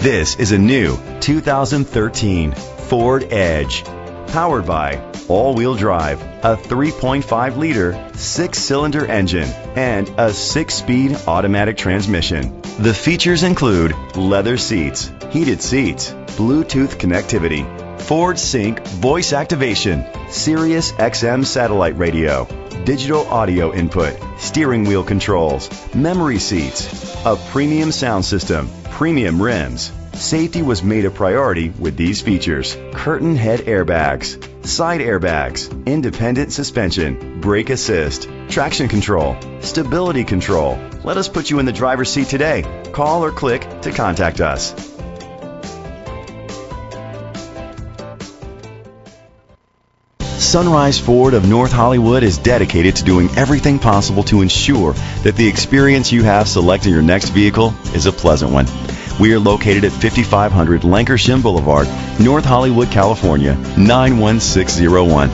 This is a new 2013 Ford Edge, powered by all-wheel drive, a 3.5-liter 6-cylinder engine, and a 6-speed automatic transmission. The features include leather seats, heated seats, Bluetooth connectivity, Ford Sync voice activation, Sirius XM satellite radio, digital audio input, steering wheel controls, memory seats, a premium sound system, premium rims. Safety was made a priority with these features: curtain head airbags, side airbags, independent suspension, brake assist, traction control, stability control. Let us put you in the driver's seat today. Call or click to contact us. Sunrise Ford of North Hollywood is dedicated to doing everything possible to ensure that the experience you have selecting your next vehicle is a pleasant one. We are located at 5500 Lankershim Boulevard, North Hollywood, California, 91601.